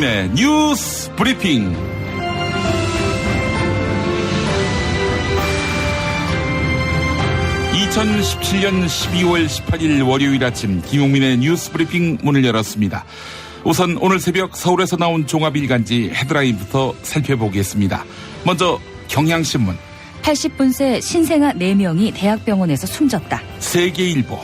김용민의 뉴스 브리핑. (2017년 12월 18일) 월요일 아침 김용민의 뉴스 브리핑 문을 열었습니다. 우선 오늘 새벽 서울에서 나온 종합일간지 헤드라인부터 살펴보겠습니다. 먼저 경향신문. 80분새 신생아 4명이 대학병원에서 숨졌다. 세계일보.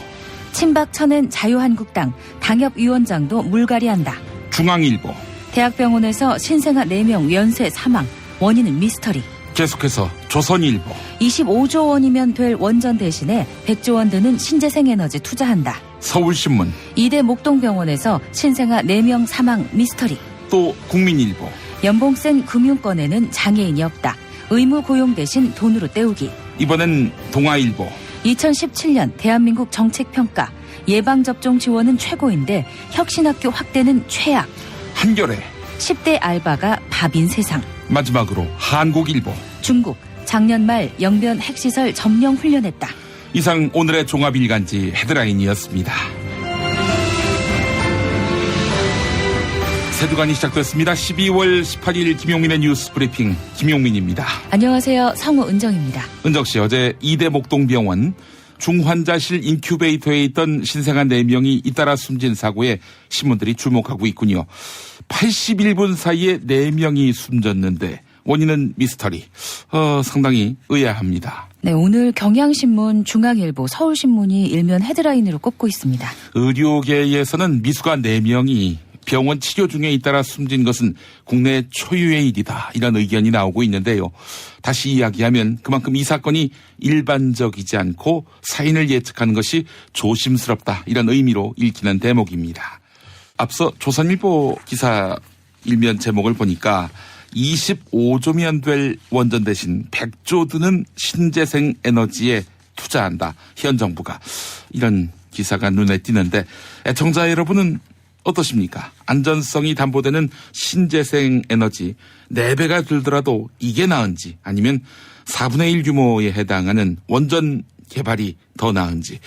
친박 쳐낸 자유한국당 당협위원장도 물갈이한다. 중앙일보. 대학병원에서 신생아 4명 연쇄 사망, 원인은 미스터리. 계속해서 조선일보. 25조 원이면 될 원전 대신에 100조 원 드는 신재생 에너지 투자한다. 서울신문. 이대 목동병원에서 신생아 4명 사망 미스터리. 또 국민일보. 연봉 센 금융권에는 장애인이 없다. 의무 고용 대신 돈으로 때우기. 이번엔 동아일보. 2017년 대한민국 정책평가. 예방접종 지원은 최고인데 혁신학교 확대는 최악. 한겨레. 10대 알바가 밥인 세상. 마지막으로 한국일보. 중국 작년 말 영변 핵시설 점령 훈련했다. 이상 오늘의 종합일간지 헤드라인이었습니다. 새 주간이 시작됐습니다. 12월 18일 김용민의 뉴스 브리핑 김용민입니다. 안녕하세요. 성우 은정입니다. 은정씨, 어제 이대 목동병원 중환자실 인큐베이터에 있던 신생아 4명이 잇따라 숨진 사고에 신문들이 주목하고 있군요. 81분 사이에 4명이 숨졌는데 원인은 미스터리. 상당히 의아합니다. 네, 오늘 경향신문, 중앙일보, 서울신문이 일면 헤드라인으로 꼽고 있습니다. 의료계에서는 미수가 4명이 병원 치료 중에 잇따라 숨진 것은 국내 초유의 일이다, 이런 의견이 나오고 있는데요. 다시 이야기하면 그만큼 이 사건이 일반적이지 않고 사인을 예측하는 것이 조심스럽다, 이런 의미로 읽히는 대목입니다. 앞서 조선일보 기사 일면 제목을 보니까 25조면 될 원전 대신 100조 드는 신재생 에너지에 투자한다, 현 정부가. 이런 기사가 눈에 띄는데 애청자 여러분은 어떠십니까? 안전성이 담보되는 신재생 에너지 4배가 들더라도 이게 나은지, 아니면 4분의 1 규모에 해당하는 원전 개발이 더 나은지,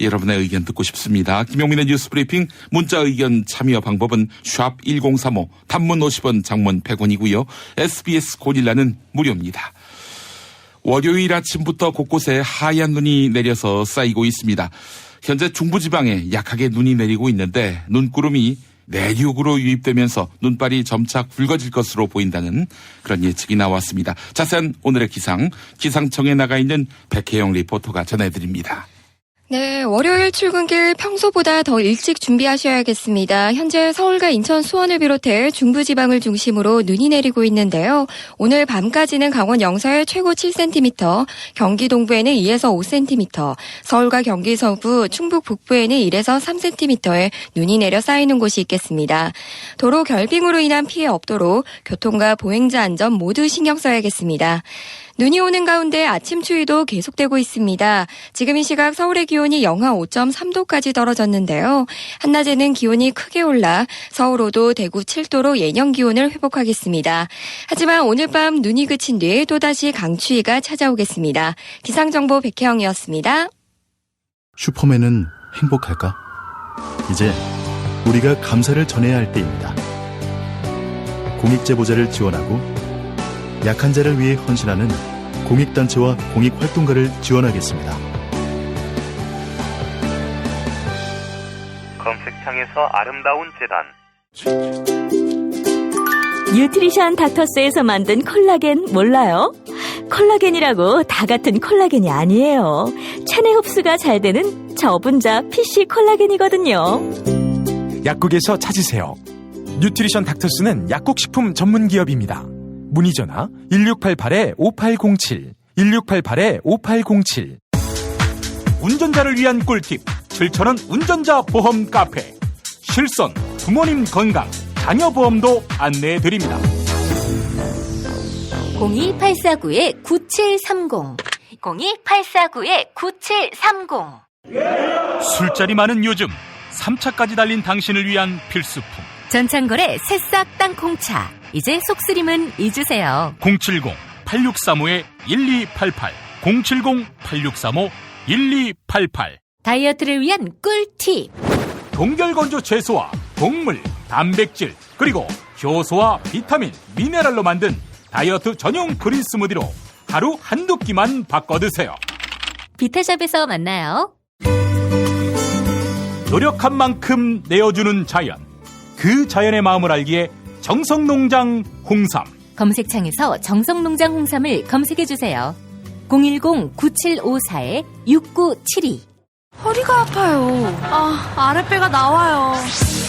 여러분의 의견 듣고 싶습니다. 김용민의 뉴스 브리핑 문자 의견 참여 방법은 샵1035, 단문 50원, 장문 100원이고요. SBS 고릴라는 무료입니다. 월요일 아침부터 곳곳에 하얀 눈이 내려서 쌓이고 있습니다. 현재 중부지방에 약하게 눈이 내리고 있는데 눈구름이 내륙으로 유입되면서 눈발이 점차 굵어질 것으로 보인다는 그런 예측이 나왔습니다. 자세한 오늘의 기상청에 나가 있는 백혜영 리포터가 전해드립니다. 네, 월요일 출근길 평소보다 더 일찍 준비하셔야겠습니다. 현재 서울과 인천, 수원을 비롯해 중부지방을 중심으로 눈이 내리고 있는데요. 오늘 밤까지는 강원 영서에 최고 7cm, 경기 동부에는 2에서 5cm, 서울과 경기 서부, 충북 북부에는 1에서 3cm의 눈이 내려 쌓이는 곳이 있겠습니다. 도로 결빙으로 인한 피해 없도록 교통과 보행자 안전 모두 신경 써야겠습니다. 눈이 오는 가운데 아침 추위도 계속되고 있습니다. 지금 이 시각 서울의 기온이 영하 5.3도까지 떨어졌는데요. 한낮에는 기온이 크게 올라 서울 5도, 대구 7도로 예년 기온을 회복하겠습니다. 하지만 오늘 밤 눈이 그친 뒤 또다시 강추위가 찾아오겠습니다. 기상정보 백혜영이었습니다. 슈퍼맨은 행복할까? 이제 우리가 감사를 전해야 할 때입니다. 공익제보자를 지원하고 약한 자를 위해 헌신하는 공익단체와 공익활동가를 지원하겠습니다. 검색창에서 아름다운 재단. 뉴트리션 닥터스에서 만든 콜라겐 몰라요? 콜라겐이라고 다 같은 콜라겐이 아니에요. 체내 흡수가 잘 되는 저분자 PC 콜라겐이거든요. 약국에서 찾으세요. 뉴트리션 닥터스는 약국식품 전문기업입니다. 문의전화 1688-5807, 1688-5807. 운전자를 위한 꿀팁, 7,000원 운전자 보험 카페. 실손, 부모님 건강, 자녀보험도 안내해드립니다. 02849-9730, 02849-9730. 술자리 많은 요즘 3차까지 달린 당신을 위한 필수품. 전창걸의 새싹 땅콩차. 이제 속쓰림은 잊으세요. 070-8635-1288, 070-8635-1288. 다이어트를 위한 꿀팁. 동결건조 채소와 동물, 단백질, 그리고 효소와 비타민, 미네랄로 만든 다이어트 전용 그린 스무디로 하루 한두 끼만 바꿔 드세요. 비타샵에서 만나요. 노력한 만큼 내어주는 자연. 그 자연의 마음을 알기에 정성농장 홍삼. 검색창에서 정성농장 홍삼을 검색해주세요. 010-9754-6972. 허리가 아파요. 아랫배가 나와요.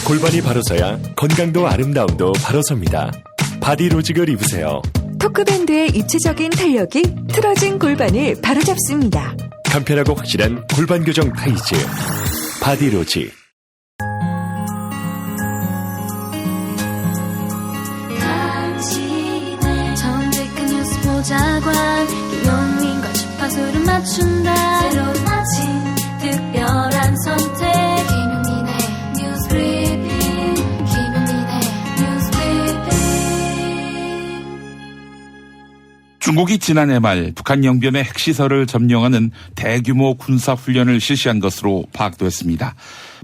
골반이 바로서야 건강도 아름다움도 바로섭니다. 바디로직을 입으세요. 토크밴드의 입체적인 탄력이 틀어진 골반을 바로잡습니다. 간편하고 확실한 골반 교정 타이즈. 바디로직. 정직한 뉴스 보자관 김용민과 주파수를 맞춘다. 새로운 아침 특별한 선택 김용민의 뉴스 브리핑. 김용민의 뉴스 브리핑. 중국이 지난해 말 북한 영변의 핵시설을 점령하는 대규모 군사훈련을 실시한 것으로 파악됐습니다.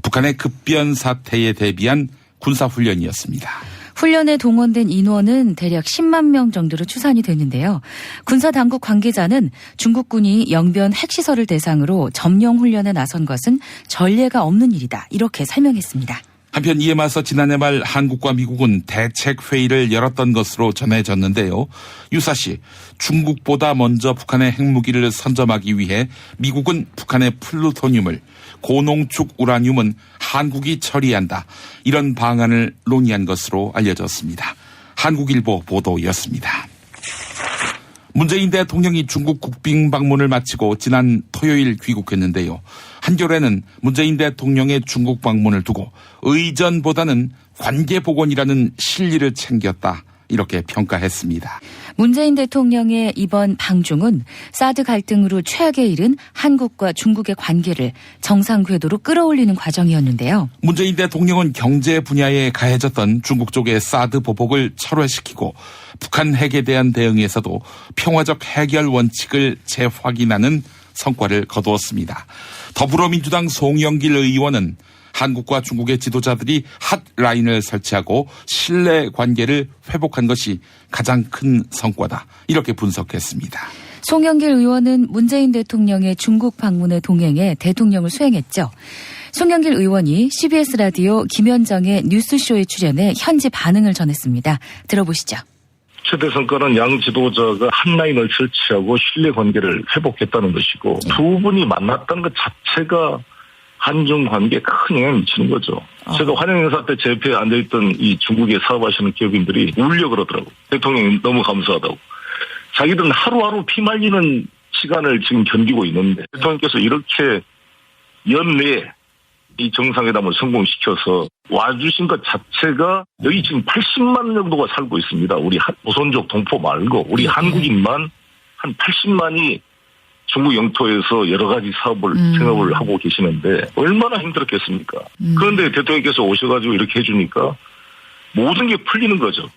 북한의 급변 사태에 대비한 군사훈련이었습니다. 훈련에 동원된 인원은 대략 10만 명 정도로 추산이 되는데요. 군사당국 관계자는 중국군이 영변 핵시설을 대상으로 점령 훈련에 나선 것은 전례가 없는 일이다. 이렇게 설명했습니다. 한편 이에 맞서 지난해 말 한국과 미국은 대책회의를 열었던 것으로 전해졌는데요. 유사시 중국보다 먼저 북한의 핵무기를 선점하기 위해 미국은 북한의 플루토늄을, 고농축 우라늄은 한국이 처리한다. 이런 방안을 논의한 것으로 알려졌습니다. 한국일보 보도였습니다. 문재인 대통령이 중국 국빈 방문을 마치고 지난 토요일 귀국했는데요. 한겨레는 문재인 대통령의 중국 방문을 두고 의전보다는 관계 복원이라는 실리를 챙겼다. 이렇게 평가했습니다. 문재인 대통령의 이번 방중은 사드 갈등으로 최악에 이른 한국과 중국의 관계를 정상 궤도로 끌어올리는 과정이었는데요. 문재인 대통령은 경제 분야에 가해졌던 중국 쪽의 사드 보복을 철회시키고 북한 핵에 대한 대응에서도 평화적 해결 원칙을 재확인하는 성과를 거두었습니다. 더불어민주당 송영길 의원은 한국과 중국의 지도자들이 핫라인을 설치하고 신뢰 관계를 회복한 것이 가장 큰 성과다. 이렇게 분석했습니다. 송영길 의원은 문재인 대통령의 중국 방문에 동행해 대통령을 수행했죠. 송영길 의원이 CBS 라디오 김현정의 뉴스쇼에 출연해 현지 반응을 전했습니다. 들어보시죠. 최대 성과는 양 지도자가 한 라인을 설치하고 신뢰 관계를 회복했다는 것이고 두 분이 만났다는 것 자체가 한중 관계에 큰 영향을 미치는 거죠. 제가 환영 행사 때 제 옆에 앉아있던 이 중국에 사업하시는 기업인들이 울려 그러더라고요. 대통령이 너무 감사하다고. 자기들은 하루하루 피말리는 시간을 지금 견디고 있는데 대통령께서 이렇게 연내에 이 정상회담을 성공시켜서 와주신 것 자체가 여기 지금 80만 정도가 살고 있습니다. 우리 조선족 동포 말고 우리 한국인만 한 80만이 중국 영토에서 여러 가지 생업을 하고 계시는데 얼마나 힘들었겠습니까? 그런데 대통령께서 오셔가지고 이렇게 해주니까 모든 게 풀리는 거죠.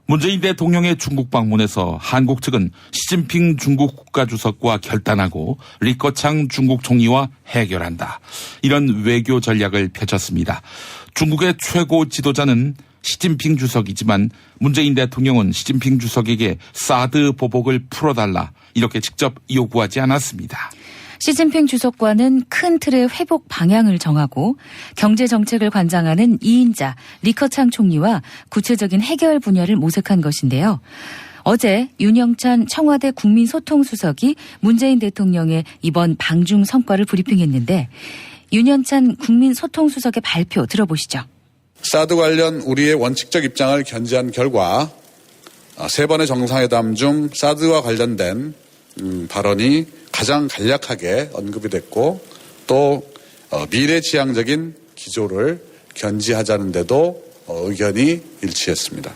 문재인 대통령의 중국 방문에서 한국 측은 시진핑 중국 국가주석과 결단하고 리커창 중국 총리와 해결한다. 이런 외교 전략을 펼쳤습니다. 중국의 최고 지도자는 시진핑 주석이지만 문재인 대통령은 시진핑 주석에게 사드 보복을 풀어달라. 이렇게 직접 요구하지 않았습니다. 시진핑 주석과는 큰 틀의 회복 방향을 정하고 경제 정책을 관장하는 2인자 리커창 총리와 구체적인 해결 분야를 모색한 것인데요. 어제 윤영찬 청와대 국민소통수석이 문재인 대통령의 이번 방중 성과를 브리핑했는데 윤영찬 국민소통수석의 발표 들어보시죠. 사드 관련 우리의 원칙적 입장을 견지한 결과 세 번의 정상회담 중 사드와 관련된 발언이 가장 간략하게 언급이 됐고 또 미래지향적인 기조를 견지하자는 데도 의견이 일치했습니다.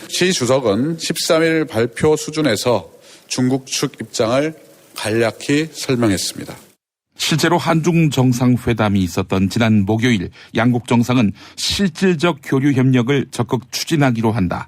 시 주석은 13일 발표 수준에서 중국 측 입장을 간략히 설명했습니다. 실제로 한중 정상회담이 있었던 지난 목요일 양국 정상은 실질적 교류 협력을 적극 추진하기로 한다.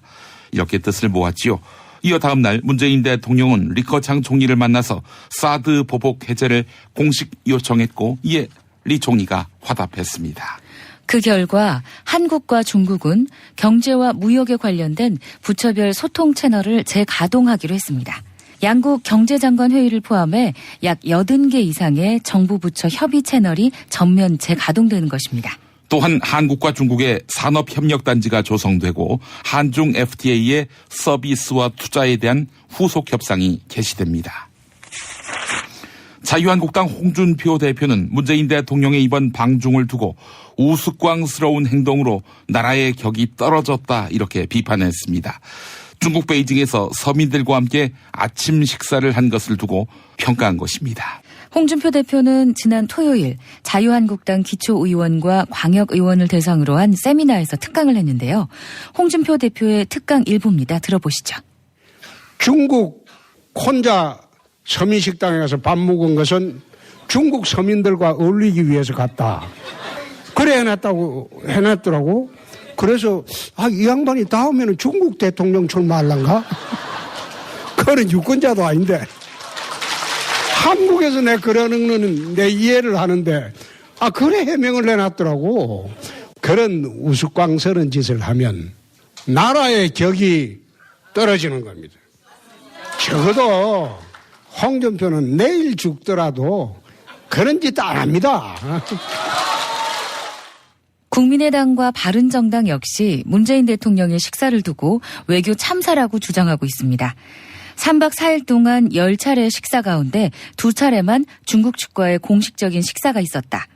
이렇게 뜻을 모았지요. 이어 다음 날 문재인 대통령은 리커창 총리를 만나서 사드 보복 해제를 공식 요청했고 이에 리 총리가 화답했습니다. 그 결과 한국과 중국은 경제와 무역에 관련된 부처별 소통 채널을 재가동하기로 했습니다. 양국 경제장관 회의를 포함해 약 80개 이상의 정부 부처 협의 채널이 전면 재가동되는 것입니다. 또한 한국과 중국의 산업협력단지가 조성되고 한중 FTA의 서비스와 투자에 대한 후속 협상이 개시됩니다. 자유한국당 홍준표 대표는 문재인 대통령의 이번 방중을 두고 우스꽝스러운 행동으로 나라의 격이 떨어졌다 이렇게 비판했습니다. 중국 베이징에서 서민들과 함께 아침 식사를 한 것을 두고 평가한 것입니다. 홍준표 대표는 지난 토요일 자유한국당 기초의원과 광역의원을 대상으로 한 세미나에서 특강을 했는데요. 홍준표 대표의 특강 일부입니다. 들어보시죠. 중국 혼자 서민식당에 가서 밥 먹은 것은 중국 서민들과 어울리기 위해서 갔다. 그래 해놨더라고. 그래서 이 양반이 다음에는 중국 대통령 출마할란가? 그는 유권자도 아닌데. 한국에서 내 그러는 거는 내 이해를 하는데 그래 해명을 내놨더라고. 그런 우스꽝스러운 짓을 하면 나라의 격이 떨어지는 겁니다. 적어도 홍준표는 내일 죽더라도 그런 짓 안 합니다. 국민의당과 바른정당 역시 문재인 대통령의 식사를 두고 외교 참사라고 주장하고 있습니다. 3박 4일 동안 10차례 식사 가운데 2차례만 중국 측과의 공식적인 식사가 있었다.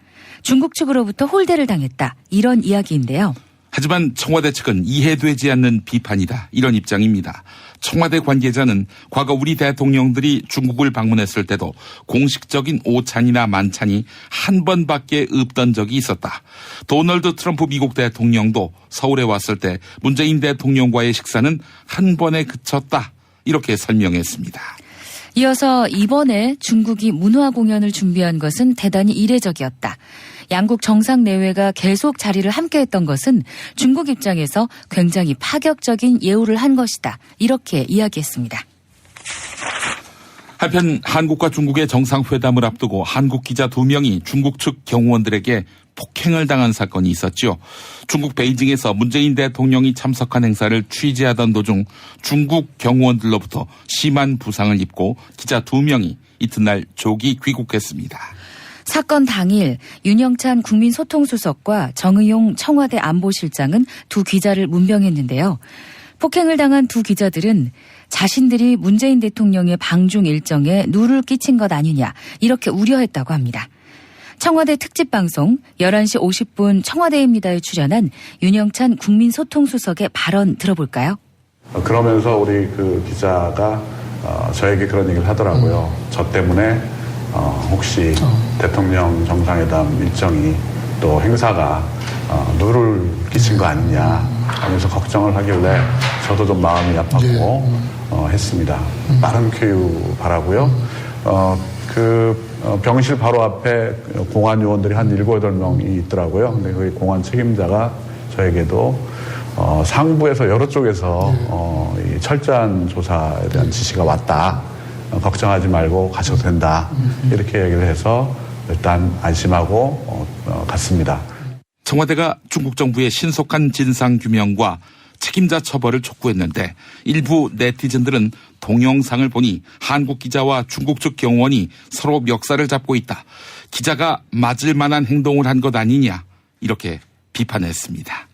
중국 측으로부터 홀대를 당했다. 이런 이야기인데요. 하지만 청와대 측은 이해되지 않는 비판이다. 이런 입장입니다. 청와대 관계자는 과거 우리 대통령들이 중국을 방문했을 때도 공식적인 오찬이나 만찬이 한 번밖에 없던 적이 있었다. 도널드 트럼프 미국 대통령도 서울에 왔을 때 문재인 대통령과의 식사는 한 번에 그쳤다. 이렇게 설명했습니다. 이어서 이번에 중국이 문화 공연을 준비한 것은 대단히 이례적이었다. 양국 정상 내외가 계속 자리를 함께했던 것은 중국 입장에서 굉장히 파격적인 예우를 한 것이다. 이렇게 이야기했습니다. 한편 한국과 중국의 정상회담을 앞두고 한국 기자 2명이 중국 측 경호원들에게 폭행을 당한 사건이 있었죠. 중국 베이징에서 문재인 대통령이 참석한 행사를 취재하던 도중 중국 경호원들로부터 심한 부상을 입고 기자 2명이 이튿날 조기 귀국했습니다. 사건 당일 윤영찬 국민소통수석과 정의용 청와대 안보실장은 두 기자를 문병했는데요. 폭행을 당한 두 기자들은 자신들이 문재인 대통령의 방중 일정에 누를 끼친 것 아니냐 이렇게 우려했다고 합니다. 청와대 특집방송 11시 50분 청와대입니다에 출연한 윤영찬 국민소통수석의 발언 들어볼까요? 그러면서 우리 그 기자가 저에게 그런 얘기를 하더라고요. 저 때문에 혹시 대통령 정상회담 일정이 또 행사가 누를 끼친 거 아니냐 하면서 걱정을 하길래 저도 좀 마음이 아팠고 했습니다. 빠른 쾌유 바라고요. 병실 바로 앞에 공안 요원들이 한 7, 8명이 있더라고요. 근데 그 공안 책임자가 저에게도 상부에서 여러 쪽에서 이 철저한 조사에 대한 지시가 왔다. 걱정하지 말고 가셔도 된다. 이렇게 얘기를 해서 일단 안심하고 갔습니다. 청와대가 중국 정부의 신속한 진상규명과 책임자 처벌을 촉구했는데 일부 네티즌들은 동영상을 보니 한국 기자와 중국 측 경호원이 서로 멱살을 잡고 있다. 기자가 맞을 만한 행동을 한 것 아니냐 이렇게 비판했습니다.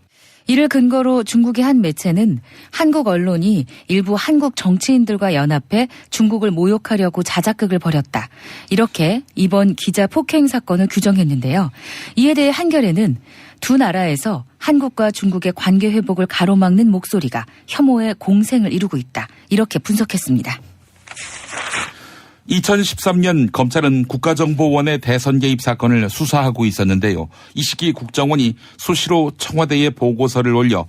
이를 근거로 중국의 한 매체는 한국 언론이 일부 한국 정치인들과 연합해 중국을 모욕하려고 자작극을 벌였다. 이렇게 이번 기자 폭행 사건을 규정했는데요. 이에 대해 한겨레는 두 나라에서 한국과 중국의 관계 회복을 가로막는 목소리가 혐오의 공생을 이루고 있다. 이렇게 분석했습니다. 2013년 검찰은 국가정보원의 대선 개입 사건을 수사하고 있었는데요. 이 시기 국정원이 수시로 청와대에 보고서를 올려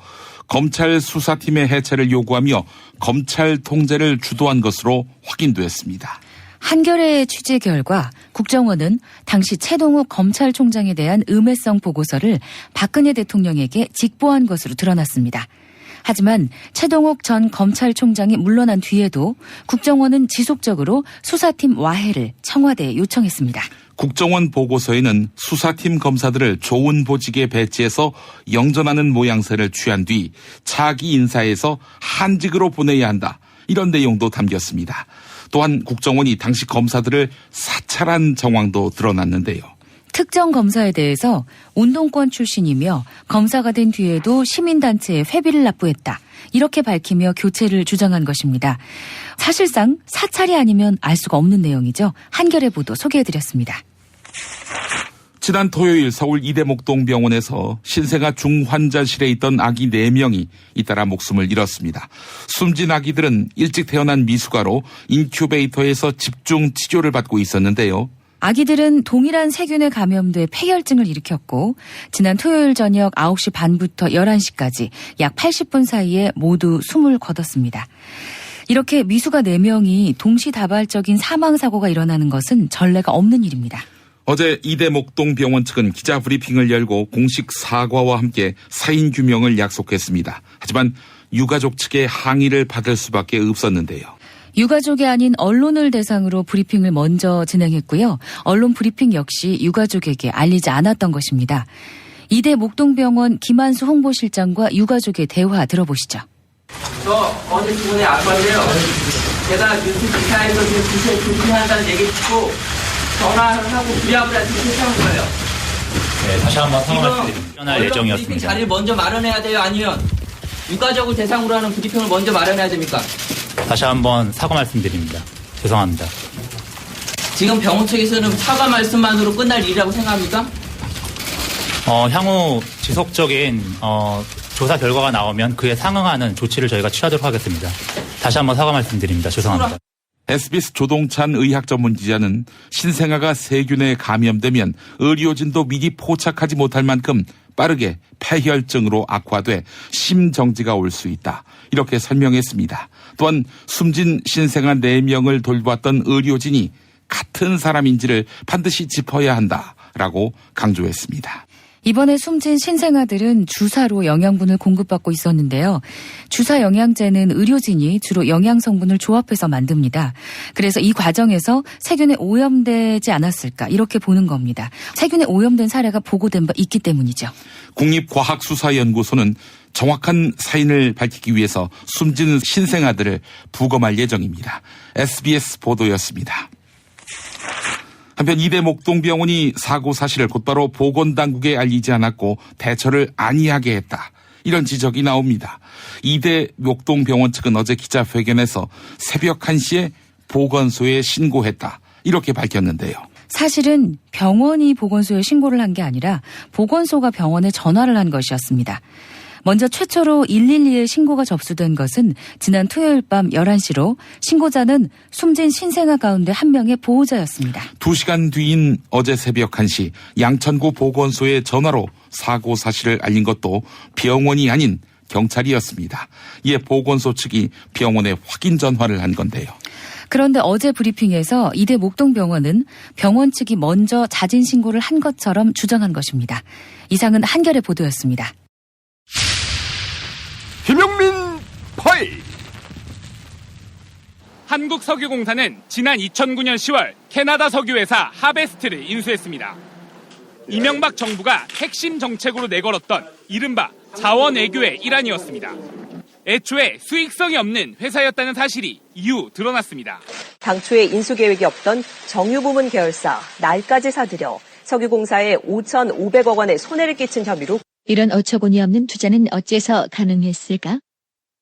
검찰 수사팀의 해체를 요구하며 검찰 통제를 주도한 것으로 확인됐습니다. 한겨레의 취재 결과 국정원은 당시 최동욱 검찰총장에 대한 음해성 보고서를 박근혜 대통령에게 직보한 것으로 드러났습니다. 하지만 최동욱 전 검찰총장이 물러난 뒤에도 국정원은 지속적으로 수사팀 와해를 청와대에 요청했습니다. 국정원 보고서에는 수사팀 검사들을 좋은 보직에 배치해서 영전하는 모양새를 취한 뒤 차기 인사해서 한직으로 보내야 한다. 이런 내용도 담겼습니다. 또한 국정원이 당시 검사들을 사찰한 정황도 드러났는데요. 특정 검사에 대해서 운동권 출신이며 검사가 된 뒤에도 시민단체에 회비를 납부했다. 이렇게 밝히며 교체를 주장한 것입니다. 사실상 사찰이 아니면 알 수가 없는 내용이죠. 한겨레 보도 소개해드렸습니다. 지난 토요일 서울 이대목동병원에서 신생아 중환자실에 있던 아기 4명이 잇따라 목숨을 잃었습니다. 숨진 아기들은 일찍 태어난 미숙아로 인큐베이터에서 집중 치료를 받고 있었는데요. 아기들은 동일한 세균에 감염돼 폐혈증을 일으켰고 지난 토요일 저녁 9시 반부터 11시까지 약 80분 사이에 모두 숨을 거뒀습니다. 이렇게 미숙아 4명이 동시다발적인 사망사고가 일어나는 것은 전례가 없는 일입니다. 어제 이대목동병원 측은 기자 브리핑을 열고 공식 사과와 함께 사인 규명을 약속했습니다. 하지만 유가족 측의 항의를 받을 수밖에 없었는데요. 유가족이 아닌 언론을 대상으로 브리핑을 먼저 진행했고요. 언론 브리핑 역시 유가족에게 알리지 않았던 것입니다. 이대목동병원 김한수 홍보실장과 유가족의 대화 들어보시죠. 저 어제 주문에 아빠인데요. 제가 뉴스 기사에서 지금 불신한다는 얘기 듣고 전화를 하고 부랴부랴 신청한 거예요. 네, 다시 한번 사과 말씀드립니다. 전할 예정이었습니다. 브리핑 자리를 먼저 마련해야 돼요? 아니면 유가족을 대상으로 하는 브리핑을 먼저 마련해야 됩니까? 다시 한번 사과 말씀드립니다. 죄송합니다. 지금 병원 측에서는 사과 말씀만으로 끝날 일이라고 생각합니까? 향후 지속적인 조사 결과가 나오면 그에 상응하는 조치를 저희가 취하도록 하겠습니다. 다시 한번 사과 말씀드립니다. 죄송합니다. SBS 조동찬 의학 전문 기자는 신생아가 세균에 감염되면 의료진도 미리 포착하지 못할 만큼 빠르게 폐혈증으로 악화돼 심정지가 올 수 있다. 이렇게 설명했습니다. 또한 숨진 신생아 4명을 돌봤던 의료진이 같은 사람인지를 반드시 짚어야 한다라고 강조했습니다. 이번에 숨진 신생아들은 주사로 영양분을 공급받고 있었는데요. 주사 영양제는 의료진이 주로 영양성분을 조합해서 만듭니다. 그래서 이 과정에서 세균에 오염되지 않았을까 이렇게 보는 겁니다. 세균에 오염된 사례가 보고된 바 있기 때문이죠. 국립과학수사연구소는 정확한 사인을 밝히기 위해서 숨진 신생아들을 부검할 예정입니다. SBS 보도였습니다. 한편 이대목동병원이 사고 사실을 곧바로 보건당국에 알리지 않았고 대처를 안이하게 했다. 이런 지적이 나옵니다. 이대목동병원 측은 어제 기자회견에서 새벽 1시에 보건소에 신고했다. 이렇게 밝혔는데요. 사실은 병원이 보건소에 신고를 한 게 아니라 보건소가 병원에 전화를 한 것이었습니다. 먼저 최초로 112에 신고가 접수된 것은 지난 토요일 밤 11시로 신고자는 숨진 신생아 가운데 한 명의 보호자였습니다. 2시간 뒤인 어제 새벽 1시 양천구 보건소에 전화로 사고 사실을 알린 것도 병원이 아닌 경찰이었습니다. 이에 보건소 측이 병원에 확인 전화를 한 건데요. 그런데 어제 브리핑에서 이대목동병원은 병원 측이 먼저 자진 신고를 한 것처럼 주장한 것입니다. 이상은 한겨레 보도였습니다. 김용민 파일. 한국석유공사는 지난 2009년 10월 캐나다 석유회사 하베스트를 인수했습니다. 이명박 정부가 핵심 정책으로 내걸었던 이른바 자원외교의 일환이었습니다. 애초에 수익성이 없는 회사였다는 사실이 이후 드러났습니다. 당초에 인수 계획이 없던 정유부문 계열사 날까지 사들여 석유공사에 5,500억 원의 손해를 끼친 혐의로 이런 어처구니 없는 투자는 어째서 가능했을까?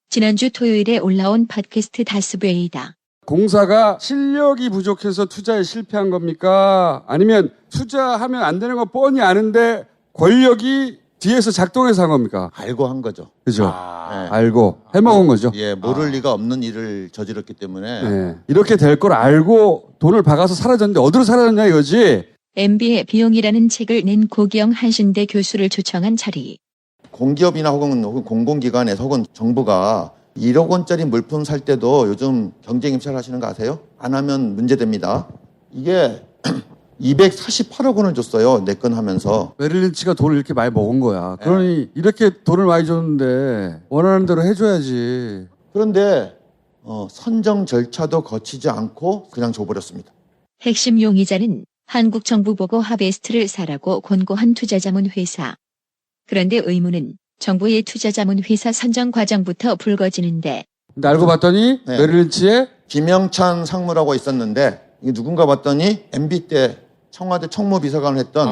지난주 토요일에 올라온 팟캐스트 다스베이다. 공사가 실력이 부족해서 투자에 실패한 겁니까? 아니면 투자하면 안 되는 거 뻔히 아는데 권력이 뒤에서 작동해서 한 겁니까? 알고 한 거죠. 그죠? 알고 해먹은 거죠. 예, 모를 리가 없는 일을 저질렀기 때문에 네. 이렇게 될 걸 알고 돈을 박아서 사라졌는데 어디로 사라졌냐 이거지. MB의 비용이라는 책을 낸 고기영 한신대 교수를 초청한 자리. 공기업이나 혹은 공공기관에서 혹은 정부가 1억 원짜리 물품 살 때도 요즘 경쟁 입찰 하시는 거 아세요? 안 하면 문제됩니다. 이게 248억 원을 줬어요. 내 건 하면서. 메릴 린치가 돈을 이렇게 많이 먹은 거야. 그러니 이렇게 돈을 많이 줬는데 원하는 대로 해줘야지. 그런데 선정 절차도 거치지 않고 그냥 줘버렸습니다. 핵심 용의자는 한국 정부 보고 하베스트를 사라고 권고한 투자자문 회사. 그런데 의문은 정부의 투자자문 회사 선정 과정부터 불거지는데. 근데 알고 봤더니 메릴 린치의 김영찬 상무라고 있었는데 이게 누군가 봤더니 MB 때 청와대 청무비서관을 했던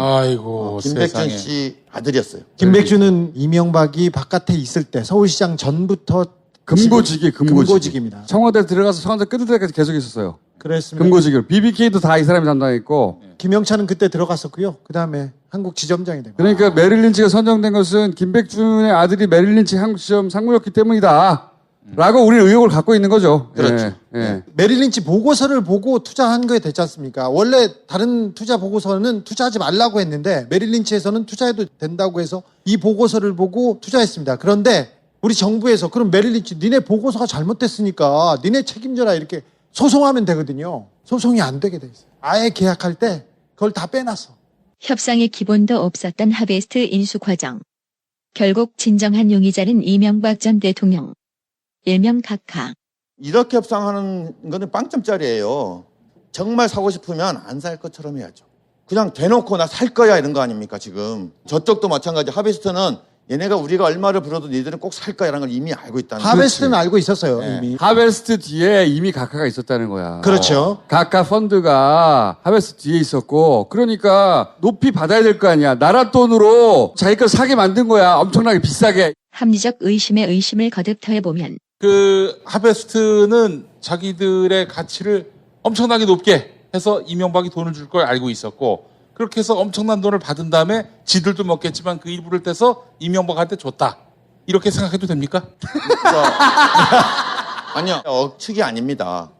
김백준 씨 아들이었어요. 김백준은 이명박이 바깥에 있을 때 서울시장 전부터 금고직입니다. 청와대 들어가서 청와대 끝날 때까지 계속 있었어요. 그랬습니다. 금고직으로. BBK도 다 이 사람이 담당했고. 김영찬은 그때 들어갔었고요. 그 다음에 한국 지점장이 되고. 그러니까 메릴 린치가 선정된 것은 김백준의 아들이 메릴 린치 한국지점 상무였기 때문이다. 라고 우리는 의혹을 갖고 있는 거죠. 그렇죠. 메릴 린치 보고서를 보고 투자한 거에 됐지 않습니까? 원래 다른 투자 보고서는 투자하지 말라고 했는데 메릴 린치에서는 투자해도 된다고 해서 이 보고서를 보고 투자했습니다. 그런데 우리 정부에서 그럼 메릴 린치 니네 보고서가 잘못됐으니까 니네 책임져라 이렇게 소송하면 되거든요. 소송이 안 되게 돼 있어요. 아예 계약할 때 그걸 다 빼놨어. 협상의 기본도 없었던 하베스트 인수 과정. 결국 진정한 용의자는 이명박 전 대통령. 일명 각하. 이렇게 협상하는 거는 빵점짜리예요. 정말 사고 싶으면 안 살 것처럼 해야죠. 그냥 대놓고 나 살 거야 이런 거 아닙니까 지금. 저쪽도 마찬가지. 하베스트는 얘네가 우리가 얼마를 불어도 니들은 꼭 살 거야라는 걸 이미 알고 있다는 거예요. 하베스트는 알고 있었어요. 이미. 하베스트 뒤에 이미 각하가 있었다는 거야. 그렇죠. 각하 펀드가 하베스트 뒤에 있었고 그러니까 높이 받아야 될 거 아니야. 나라 돈으로 자기 걸 사게 만든 거야. 엄청나게 비싸게. 합리적 의심에 의심을 거듭 더해보면 하베스트는 자기들의 가치를 엄청나게 높게 해서 이명박이 돈을 줄 걸 알고 있었고 그렇게 해서 엄청난 돈을 받은 다음에 지들도 먹겠지만 그 일부를 떼서 이명박한테 줬다. 이렇게 생각해도 됩니까? 아니요. 억측이 아닙니다.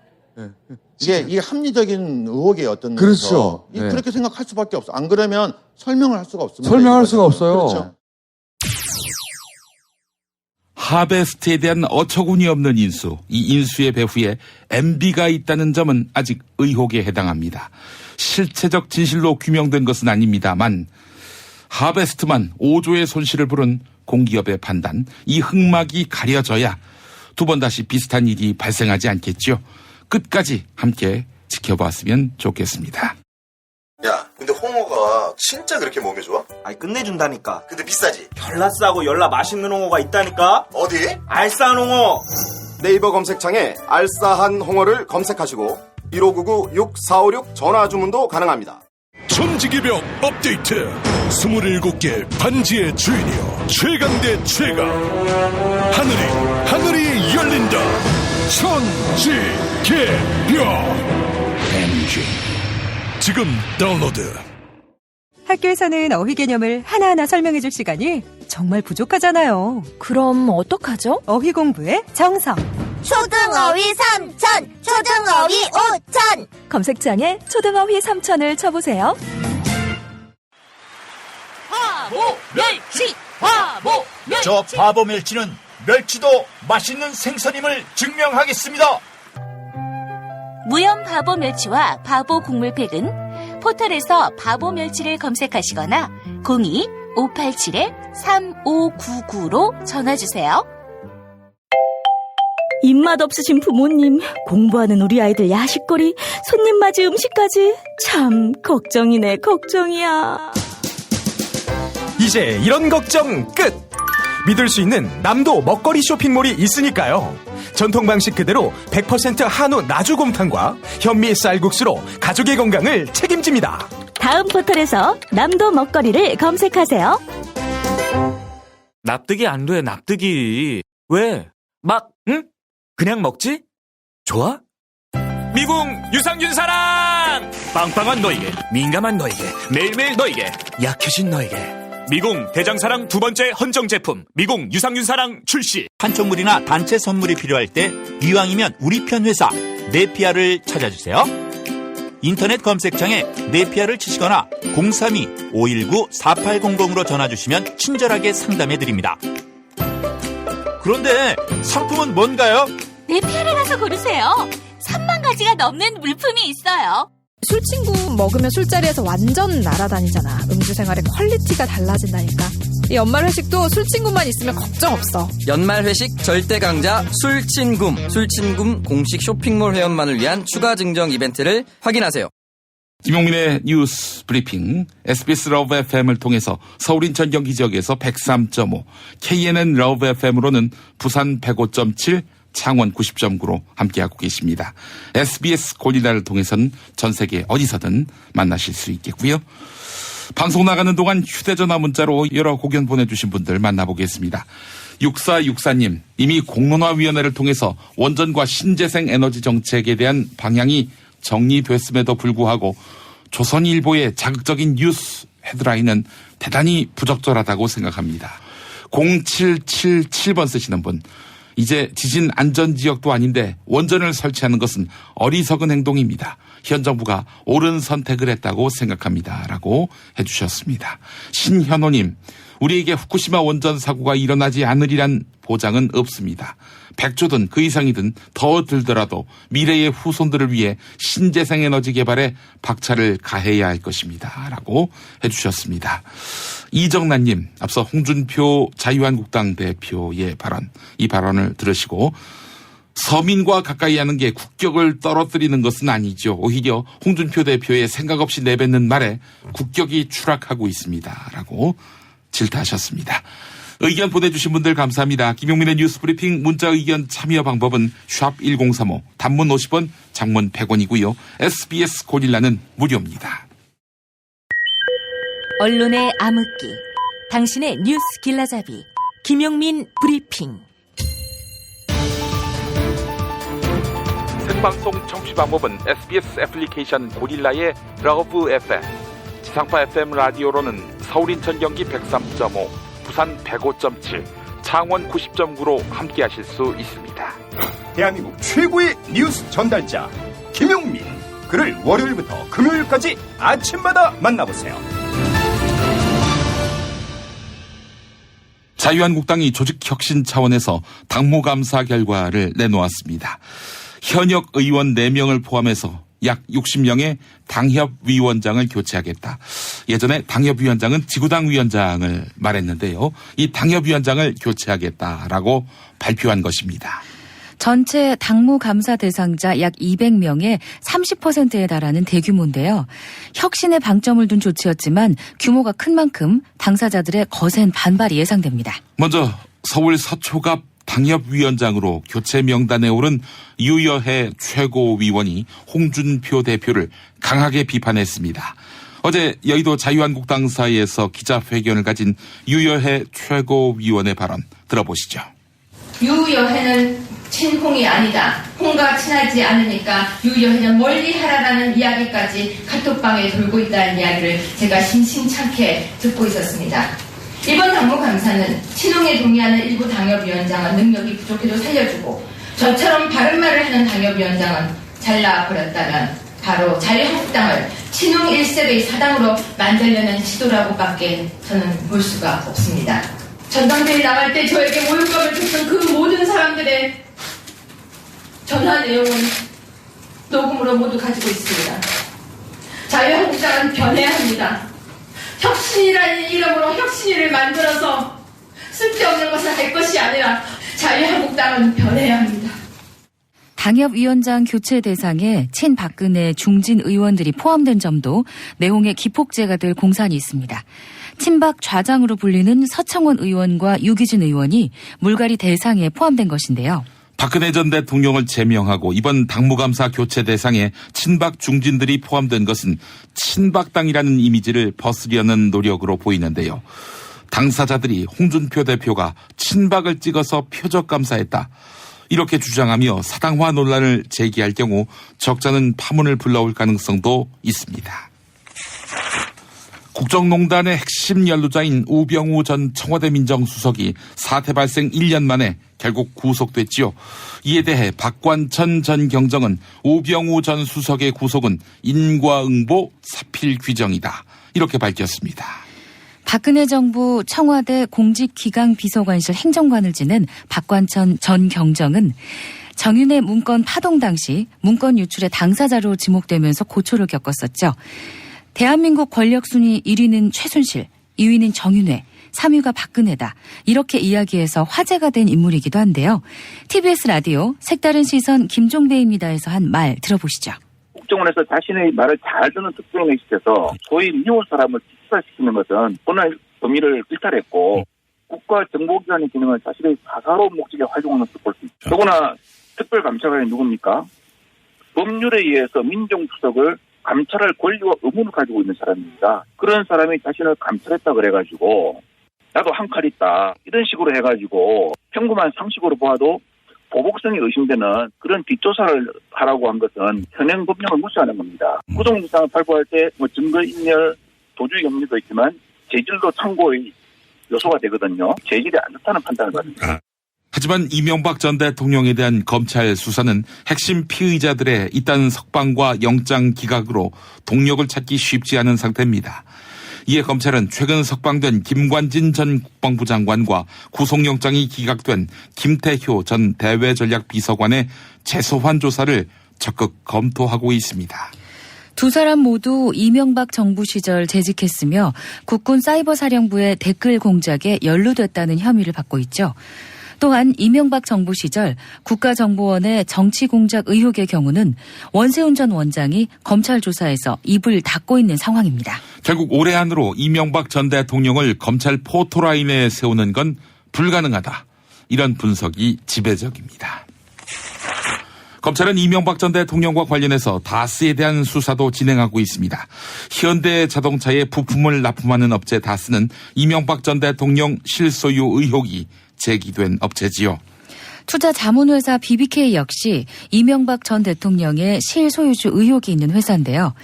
이게 합리적인 의혹의 어떤 그렇죠. 그렇게 생각할 수밖에 없어. 안 그러면 설명을 할 수가 없습니다. 설명할 수가 없어요. 그렇죠. 하베스트에 대한 어처구니 없는 인수, 이 인수의 배후에 MB가 있다는 점은 아직 의혹에 해당합니다. 실체적 진실로 규명된 것은 아닙니다만 하베스트만 5조의 손실을 부른 공기업의 판단, 이 흑막이 가려져야 두 번 다시 비슷한 일이 발생하지 않겠죠. 끝까지 함께 지켜봤으면 좋겠습니다. 야, 근데 홍어가 진짜 그렇게 몸에 좋아? 아니 끝내준다니까. 근데 비싸지? 별나 싸고 열나 맛있는 홍어가 있다니까. 어디? 알싸한 홍어. 네이버 검색창에 알싸한 홍어를 검색하시고 1599-6456 전화 주문도 가능합니다. 천지개벽 업데이트 27개 반지의 주인이여 최강 대 최강 하늘이 열린다. 천지개벽 MG 지금 다운로드. 학교에서는 어휘 개념을 하나하나 설명해줄 시간이 정말 부족하잖아요. 그럼 어떡하죠? 어휘 공부의 정성. 초등어휘 3천, 초등어휘 5천. 검색창에 초등어휘 3천을 쳐보세요. 바보 멸치, 바보 멸치. 저 바보 멸치는 멸치도 맛있는 생선임을 증명하겠습니다. 무염 바보 멸치와 바보 국물팩은 포털에서 바보 멸치를 검색하시거나 02-587-3599로 전화주세요. 입맛 없으신 부모님, 공부하는 우리 아이들 야식거리, 손님 맞이 음식까지 참 걱정이네, 걱정이야. 이제 이런 걱정 끝! 믿을 수 있는 남도 먹거리 쇼핑몰이 있으니까요. 전통 방식 그대로 100% 한우 나주곰탕과 현미 쌀국수로 가족의 건강을 책임집니다. 다음 포털에서 남도 먹거리를 검색하세요. 납득이 안 돼, 납득이. 왜? 막, 응? 그냥 먹지? 좋아? 미궁 유산균 사랑! 빵빵한 너에게, 민감한 너에게, 매일매일 너에게, 약해진 너에게. 미궁 대장사랑 두 번째 헌정 제품 미궁 유산균사랑 출시. 판촉물이나 단체 선물이 필요할 때 이왕이면 우리 편 회사 네피아를 찾아주세요. 인터넷 검색창에 네피아를 치시거나 032-519-4800으로 전화주시면 친절하게 상담해드립니다. 그런데 상품은 뭔가요? 네피아를 가서 고르세요. 3만 가지가 넘는 물품이 있어요. 술친구 먹으면 술자리에서 완전 날아다니잖아. 음주 생활의 퀄리티가 달라진다니까. 이 연말 회식도 술친구만 있으면 걱정 없어. 연말 회식 절대 강자 술친굼. 술친굼 공식 쇼핑몰 회원만을 위한 추가 증정 이벤트를 확인하세요. 김용민의 뉴스 브리핑, SBS 러브 FM을 통해서 서울 인천 경기 지역에서 103.5, KNN 러브 FM으로는 부산 105.7, 창원 90.9로 함께하고 계십니다. SBS 고릴라를 통해서는 전 세계 어디서든 만나실 수 있겠고요. 방송 나가는 동안 휴대전화 문자로 여러 고견 보내주신 분들 만나보겠습니다. 6464님, 이미 공론화위원회를 통해서 원전과 신재생 에너지 정책에 대한 방향이 정리됐음에도 불구하고 조선일보의 자극적인 뉴스 헤드라인은 대단히 부적절하다고 생각합니다. 0777번 쓰시는 분, 이제 지진 안전지역도 아닌데 원전을 설치하는 것은 어리석은 행동입니다. 현 정부가 옳은 선택을 했다고 생각합니다. 라고 해주셨습니다. 신현호님, 우리에게 후쿠시마 원전 사고가 일어나지 않으리란 보장은 없습니다. 100조든 그 이상이든 더 들더라도 미래의 후손들을 위해 신재생 에너지 개발에 박차를 가해야 할 것입니다. 라고 해주셨습니다. 이정란님, 앞서 홍준표 자유한국당 대표의 발언, 이 발언을 들으시고 서민과 가까이 하는 게 국격을 떨어뜨리는 것은 아니죠. 오히려 홍준표 대표의 생각 없이 내뱉는 말에 국격이 추락하고 있습니다. 라고 질타하셨습니다. 의견 보내주신 분들 감사합니다. 김용민의 뉴스 브리핑 문자 의견 참여 방법은 샵1035 단문 50원 장문 100원이고요. SBS 고릴라는 무료입니다. 언론의 암흑기, 당신의 뉴스 길라잡이, 김용민 브리핑. 생방송 청취 방법은 SBS 애플리케이션 고릴라의 러브 FM, 지상파 FM 라디오로는 서울 인천 경기 103.5, 부산 105.7, 창원 90.9로 함께하실 수 있습니다. 대한민국 최고의 뉴스 전달자 김용민, 그를 월요일부터 금요일까지 아침마다 만나보세요. 자유한국당이 조직혁신 차원에서 당무감사 결과를 내놓았습니다. 현역 의원 4명을 포함해서 약 60명의 당협위원장을 교체하겠다. 예전에 당협위원장은 지구당 위원장을 말했는데요. 이 당협위원장을 교체하겠다라고 발표한 것입니다. 전체 당무감사 대상자 약 200명의 30%에 달하는 대규모인데요. 혁신에 방점을 둔 조치였지만 규모가 큰 만큼 당사자들의 거센 반발이 예상됩니다. 먼저 서울 서초갑 당협위원장으로 교체 명단에 오른 유여해 최고위원이 홍준표 대표를 강하게 비판했습니다. 어제 여의도 자유한국당사에서 기자회견을 가진 유여해 최고위원의 발언 들어보시죠. 유여해는 친홍이 아니다. 홍과 친하지 않으니까 유여해는 멀리하라라는 이야기까지 카톡방에 돌고 있다는 이야기를 제가 심심찮게 듣고 있었습니다. 이번 당무감사는 친홍에 동의하는 일부 당협위원장은 능력이 부족해도 살려주고 저처럼 바른 말을 하는 당협위원장은 잘라버렸다면 바로 자유한국당을 친홍 1세대의 사당으로 만들려는 시도라고밖에 저는 볼 수가 없습니다. 전당대회 나갈 때 저에게 모욕감을 줬던 그 모든 사람들의 전화 내용은 녹음으로 모두 가지고 있습니다. 자유한국당은 변해야 합니다. 혁신이라는 이름으로 혁신위를 만들어서 쓸데없는 것을 할 것이 아니라 자유한국당은 변해야 합니다. 당협위원장 교체 대상에 친박근혜 중진 의원들이 포함된 점도 내용의 기폭제가 될 공산이 있습니다. 친박 좌장으로 불리는 서청원 의원과 유기준 의원이 물갈이 대상에 포함된 것인데요. 박근혜 전 대통령을 제명하고 이번 당무감사 교체 대상에 친박 중진들이 포함된 것은 친박당이라는 이미지를 벗으려는 노력으로 보이는데요. 당사자들이 홍준표 대표가 친박을 찍어서 표적 감사했다, 이렇게 주장하며 사당화 논란을 제기할 경우 적잖은 파문을 불러올 가능성도 있습니다. 국정농단의 핵심 연루자인 우병우 전 청와대 민정수석이 사태 발생 1년 만에 결국 구속됐지요. 이에 대해 박관천 전 경정은 우병우 전 수석의 구속은 인과응보 사필 규정이다, 이렇게 밝혔습니다. 박근혜 정부 청와대 공직기강비서관실 행정관을 지낸 박관천 전 경정은 정윤회 문건 파동 당시 문건 유출의 당사자로 지목되면서 고초를 겪었었죠. 대한민국 권력 순위 1위는 최순실, 2위는 정윤회, 3위가 박근혜다. 이렇게 이야기해서 화제가 된 인물이기도 한데요. TBS 라디오 색다른 시선 김종배입니다에서 한 말 들어보시죠. 국정원에서 자신의 말을 잘 듣는 특정인에 시켜서 소위 미운 사람을 직사시키는 것은 본来범위를 일탈했고 국가정보기관의 기능은 자신의 사사로운 목적에 활용하는 것을 볼 수 있죠. 더구나 특별감찰관이 누굽니까? 법률에 의해서 민정수석을 감찰할 권리와 의무를 가지고 있는 사람입니다. 그런 사람이 자신을 감찰했다 그래가지고 나도 한 칼 있다 이런 식으로 해가지고 평범한 상식으로 보아도 보복성이 의심되는 그런 뒷조사를 하라고 한 것은 현행 법령을 무시하는 겁니다. 구속영장을 발부할 때 뭐 증거인멸, 도주의 염려도 있지만 재질도 참고의 요소가 되거든요. 재질이 안 좋다는 판단을 받습니다. 하지만 이명박 전 대통령에 대한 검찰 수사는 핵심 피의자들의 잇따른 석방과 영장 기각으로 동력을 찾기 쉽지 않은 상태입니다. 이에 검찰은 최근 석방된 김관진 전 국방부 장관과 구속영장이 기각된 김태효 전 대외전략비서관의 재소환 조사를 적극 검토하고 있습니다. 두 사람 모두 이명박 정부 시절 재직했으며 국군 사이버사령부의 댓글 공작에 연루됐다는 혐의를 받고 있죠. 또한 이명박 정부 시절 국가정보원의 정치공작 의혹의 경우는 원세훈 전 원장이 검찰 조사에서 입을 닫고 있는 상황입니다. 결국 올해 안으로 이명박 전 대통령을 검찰 포토라인에 세우는 건 불가능하다. 이런 분석이 지배적입니다. 검찰은 이명박 전 대통령과 관련해서 다스에 대한 수사도 진행하고 있습니다. 현대자동차에 부품을 납품하는 업체 다스는 이명박 전 대통령 실소유 의혹이 제기된 업체지요. 투자 자문회사 BBK 역시 이명박 전 대통령의 실소유주 의혹이 있는 회사인데요.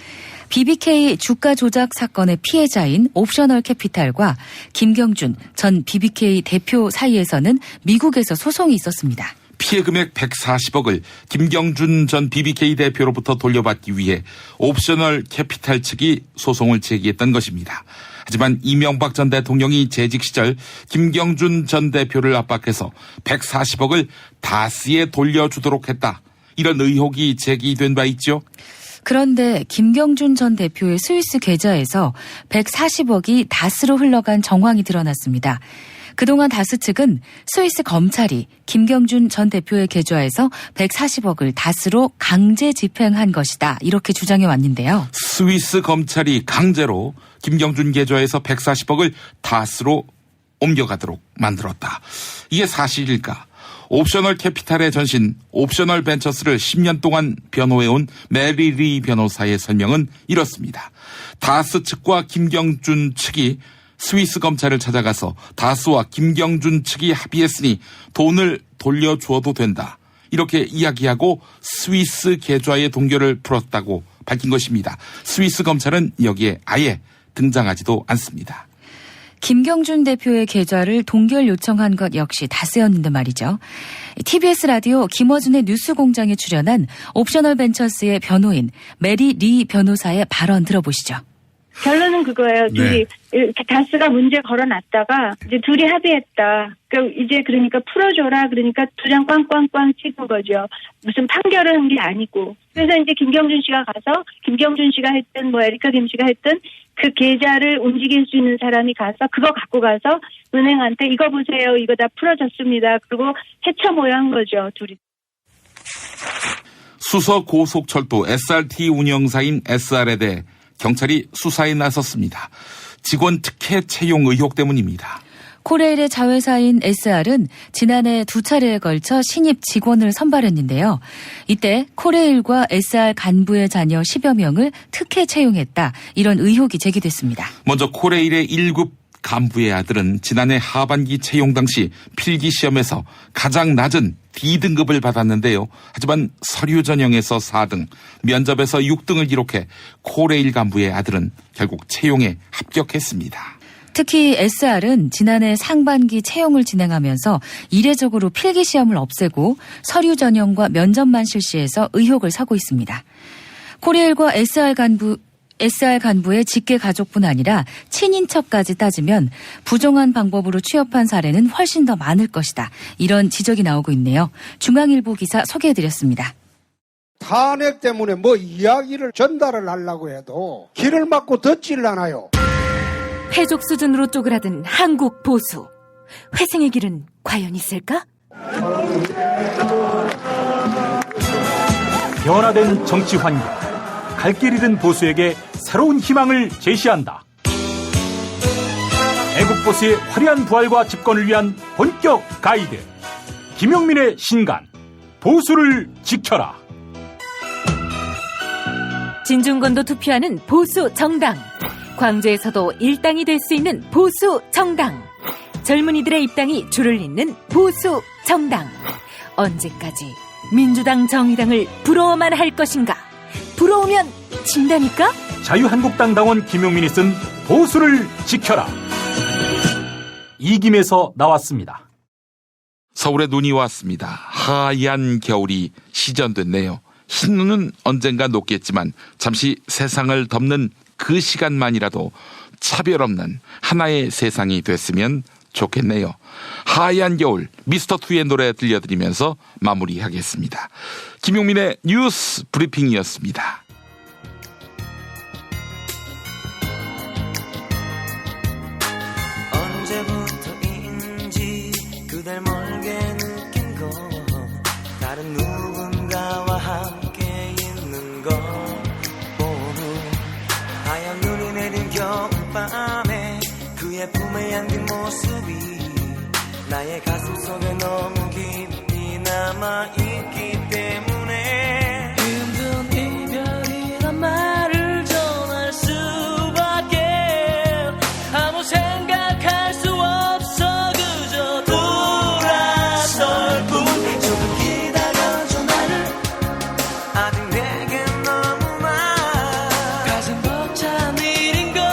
BBK 주가 조작 사건의 피해자인 옵셔널 캐피탈과 김경준 전 BBK 대표 사이에서는 미국에서 소송이 있었습니다. 피해 금액 140억을 김경준 전 BBK 대표로부터 돌려받기 위해 옵셔널 캐피탈 측이 소송을 제기했던 것입니다. 하지만 이명박 전 대통령이 재직 시절 김경준 전 대표를 압박해서 140억을 다스에 돌려주도록 했다. 이런 의혹이 제기된 바 있죠. 그런데 김경준 전 대표의 스위스 계좌에서 140억이 다스로 흘러간 정황이 드러났습니다. 그동안 다스 측은 스위스 검찰이 김경준 전 대표의 계좌에서 140억을 다스로 강제 집행한 것이다. 이렇게 주장해 왔는데요. 스위스 검찰이 강제로 김경준 계좌에서 140억을 다스로 옮겨가도록 만들었다. 이게 사실일까? 옵셔널 캐피탈의 전신 옵셔널 벤처스를 10년 동안 변호해온 메리 리 변호사의 설명은 이렇습니다. 다스 측과 김경준 측이 스위스 검찰을 찾아가서 다스와 김경준 측이 합의했으니 돈을 돌려주어도 된다. 이렇게 이야기하고 스위스 계좌의 동결을 풀었다고 밝힌 것입니다. 스위스 검찰은 여기에 아예 등장하지도 않습니다. 김경준 대표의 계좌를 동결 요청한 것 역시 다스였는데 말이죠. TBS 라디오 김어준의 뉴스공장에 출연한 옵셔널 벤처스의 변호인 메리 리 변호사의 발언 들어보시죠. 결론은 그거예요. 둘이 다스가 문제 걸어놨다가 이제 둘이 합의했다. 그러니까 풀어줘라. 그러니까 두 장 꽝꽝꽝 찍은 거죠. 무슨 판결을 한 게 아니고. 그래서 이제 김경준 씨가 가서 김경준 씨가 했든 에리카 김 씨가 했든 그 계좌를 움직일 수 있는 사람이 가서 그거 갖고 가서 은행한테 이거 보세요. 이거 다 풀어졌습니다. 그리고 해쳐 모여한 거죠. 둘이. 수서 고속철도 SRT 운영사인 SR에 대해 경찰이 수사에 나섰습니다. 직원 특혜 채용 의혹 때문입니다. 코레일의 자회사인 SR은 지난해 두 차례에 걸쳐 신입 직원을 선발했는데요. 이때 코레일과 SR 간부의 자녀 10여 명을 특혜 채용했다. 이런 의혹이 제기됐습니다. 먼저 코레일의 1급 간부의 아들은 지난해 하반기 채용 당시 필기시험에서 가장 낮은 D등급을 받았는데요. 하지만 서류 전형에서 4등, 면접에서 6등을 기록해 코레일 간부의 아들은 결국 채용에 합격했습니다. 특히 SR은 지난해 상반기 채용을 진행하면서 이례적으로 필기시험을 없애고 서류 전형과 면접만 실시해서 의혹을 사고 있습니다. 코레일과 SR 간부 SR 간부의 직계 가족뿐 아니라 친인척까지 따지면 부정한 방법으로 취업한 사례는 훨씬 더 많을 것이다. 이런 지적이 나오고 있네요. 중앙일보 기사 소개해드렸습니다. 탄핵 때문에 뭐 이야기를 전달을 하려고 해도 길을 막고 듣질 않아요. 패족 수준으로 쪼그라든 한국 보수. 회생의 길은 과연 있을까? 변화된 정치 환경, 갈 길 잃은 보수에게 새로운 희망을 제시한다. 애국 보수의 화려한 부활과 집권을 위한 본격 가이드. 김용민의 신간, 보수를 지켜라. 진중권도 투표하는 보수 정당. 광주에서도 일당이 될 수 있는 보수 정당. 젊은이들의 입당이 줄을 잇는 보수 정당. 언제까지 민주당 정의당을 부러워만 할 것인가? 부러우면 진다니까? 자유한국당 당원 김용민이 쓴 보수를 지켜라. 이김에서 나왔습니다. 서울에 눈이 왔습니다. 하얀 겨울이 시전됐네요. 흰 눈은 언젠가 녹겠지만 잠시 세상을 덮는 그 시간만이라도 차별 없는 하나의 세상이 됐으면 좋겠네요. 하얀 겨울 미스터2의 노래 들려드리면서 마무리하겠습니다. 김용민의 뉴스 브리핑이었습니다. 언제부터인지 그댈 멀게 느낀 거 다른 누군가와 함께 있는 거 하얀 눈이 내린 겨울밤에 그의 품에 안긴 모습이 나의 가슴 속에 너무 깊이 남아있기 때문에 힘든 이별이란 말을 전할 수밖에 아무 생각할 수 없어 그저 돌아설 뿐 조금 기다려줘 나를 아직 내겐 너무나 가슴 벅찬 일인걸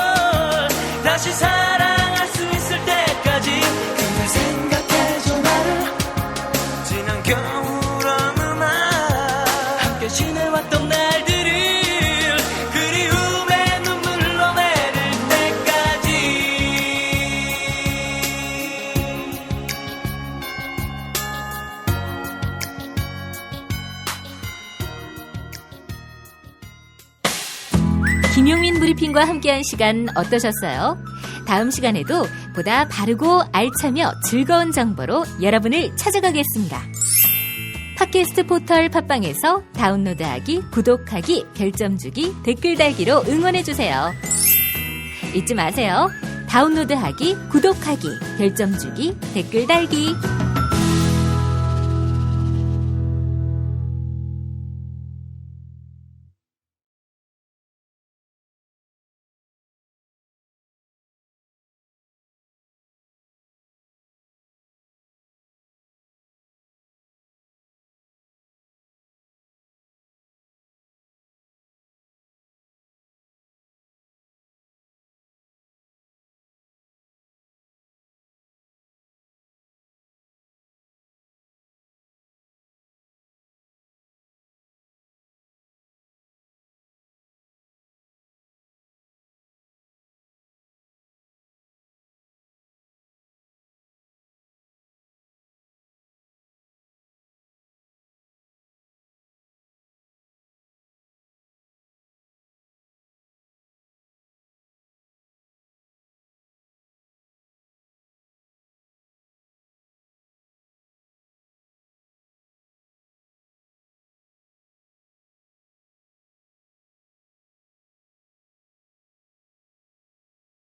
다시 사랑할 수 있을 때까지 그날 생각해줘 나를 지난 겨울 어느 날 함께 지내왔던 날들을 그리움의 눈물로 내릴 때까지 김용민 브리핑과 함께한 시간 어떠셨어요? 다음 시간에도 보다 바르고 알차며 즐거운 정보로 여러분을 찾아가겠습니다. 팟캐스트 포털 팟빵에서 다운로드하기, 구독하기, 별점 주기, 댓글 달기로 응원해주세요. 잊지 마세요. 다운로드하기, 구독하기, 별점 주기, 댓글 달기.